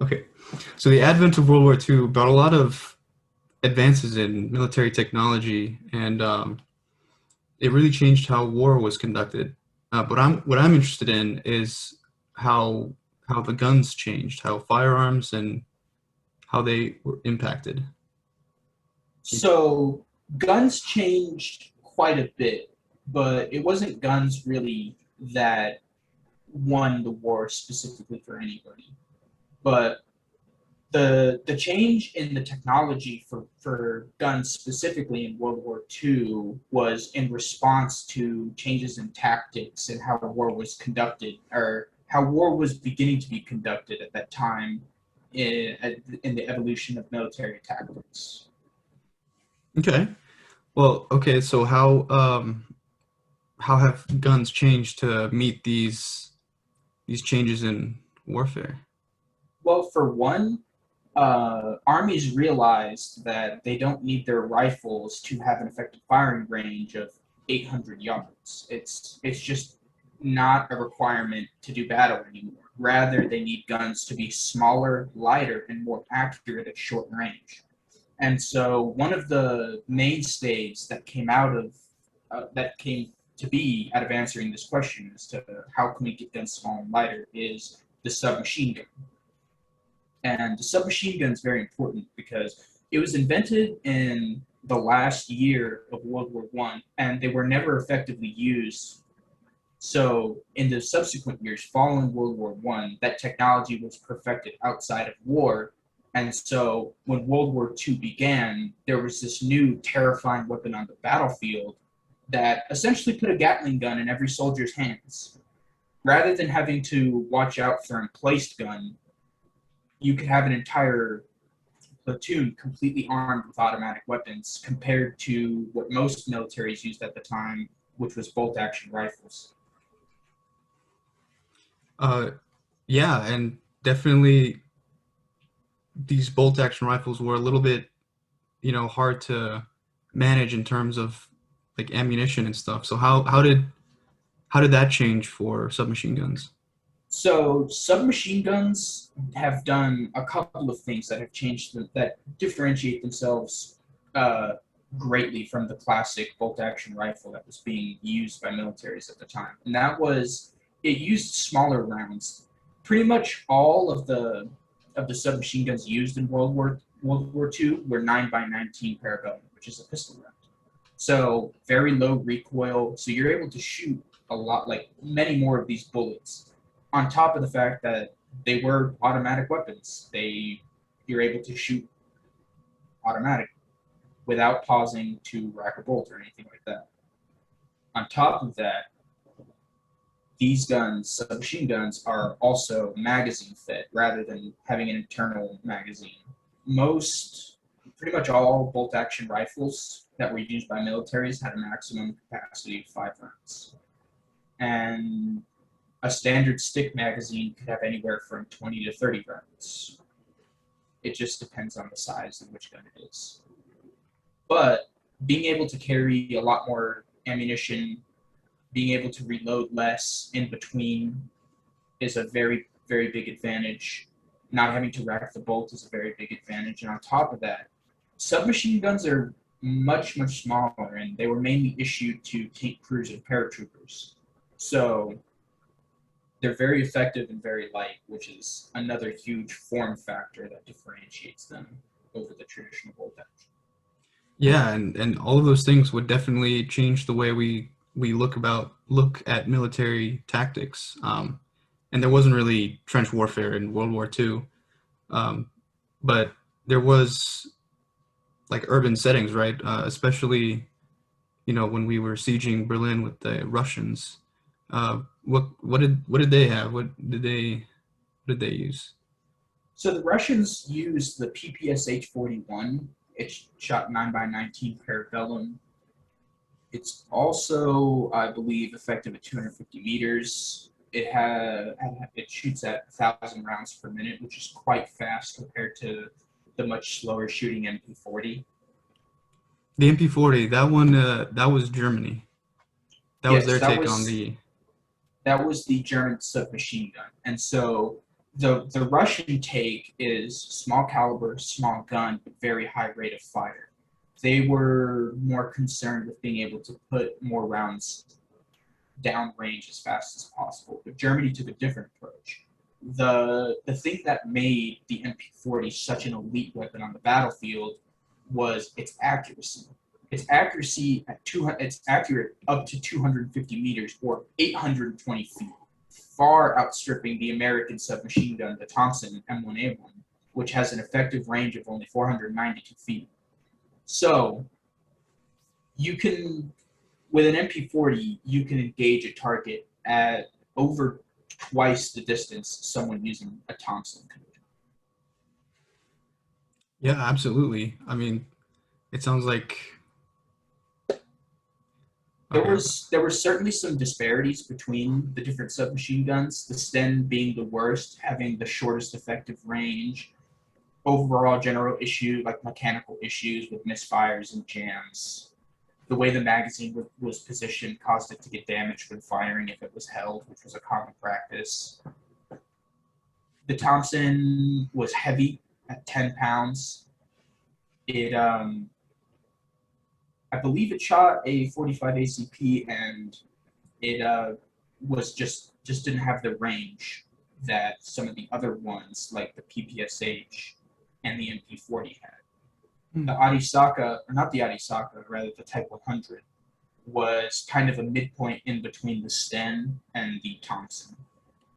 Okay. So the advent of World War II brought a lot of advances in military technology, and it really changed how war was conducted. But what I'm interested in is how how the guns changed, how firearms and how they were impacted. So guns changed quite a bit, but it wasn't guns really that won the war specifically for anybody. But the change in the technology for guns specifically in World War II was in response to changes in tactics and how war was conducted, or how war was beginning to be conducted at that time in the evolution of military tactics. Okay. Well, okay. So how have guns changed to meet these changes in warfare? Well, for one, armies realized that they don't need their rifles to have an effective firing range of 800 yards. It's just not a requirement to do battle anymore. Rather, they need guns to be smaller, lighter, and more accurate at short range. And so, one of the mainstays that came out of that came to be out of answering this question as to how can we get guns smaller and lighter is the submachine gun. And the submachine gun is very important because it was invented in the last year of World War One, and they were never effectively used. So in the subsequent years following World War One, that technology was perfected outside of war. And so when World War Two began, there was this new terrifying weapon on the battlefield that essentially put a Gatling gun in every soldier's hands. Rather than having to watch out for an emplaced gun, you could have an entire platoon completely armed with automatic weapons compared to what most militaries used at the time, which was bolt action rifles. Uh, yeah, and definitely these bolt action rifles were a little bit, hard to manage in terms of like ammunition and stuff. So how did that change for submachine guns? So submachine guns have done a couple of things that have changed them, that differentiate themselves uh, greatly from the classic bolt action rifle that was being used by militaries at the time. And that was it used smaller rounds. Pretty much all of the submachine guns used in World War II were 9 by 19 parabellum, which is a pistol round. So very low recoil. So you're able to shoot a lot, like many more of these bullets. On top of the fact that they were automatic weapons, you're able to shoot automatic without pausing to rack a bolt or anything like that. On top of that, these guns, submachine guns, are also magazine fed rather than having an internal magazine. Most, pretty much all bolt action rifles that were used by militaries had a maximum capacity of 5 rounds. And a standard stick magazine could have anywhere from 20 to 30 rounds. It just depends on the size and which gun it is. But being able to carry a lot more ammunition, being able to reload less in between is a very, very big advantage. Not having to rack the bolt is a very big advantage. And on top of that, submachine guns are much, much smaller, and they were mainly issued to tank crews and paratroopers. So they're very effective and very light, which is another huge form factor that differentiates them over the traditional bolt action. Yeah, and all of those things would definitely change the way we look at military tactics. And there wasn't really trench warfare in World War II, but there was like urban settings, right? Especially when we were sieging Berlin with the Russians. What did they have? What did they use? So the Russians used the PPSH 41. It's shot 9 by 19 parabellum. It's also, I believe, effective at 250 meters. It shoots at 1,000 rounds per minute, which is quite fast compared to the much slower shooting MP40. The MP40, that one, that was Germany. That was Yes, their take on the. that was the German submachine gun, and so The Russian take is small caliber, small gun, but very high rate of fire. They were more concerned with being able to put more rounds downrange as fast as possible. But Germany took a different approach. The thing that made the MP40 such an elite weapon on the battlefield was its accuracy. Its accuracy at it's accurate up to 250 meters or 820 feet, far outstripping the American submachine gun, the Thompson M1A1, which has an effective range of only 492 feet. So you can, with an MP40, you can engage a target at over twice the distance someone using a Thompson could. Yeah, absolutely. I mean, it sounds like There okay. was there were certainly some disparities between the different submachine guns. The Sten being the worst, having the shortest effective range. Overall, general issue like mechanical issues with misfires and jams. The way the magazine was positioned caused it to get damaged when firing if it was held, which was a common practice. The Thompson was heavy at 10 pounds. It I believe it shot a 45 ACP, and it was just didn't have the range that some of the other ones like the PPSH and the MP40 had. The Hmm. Arisaka, or not the Arisaka, rather the Type 100, was kind of a midpoint in between the Sten and the Thompson.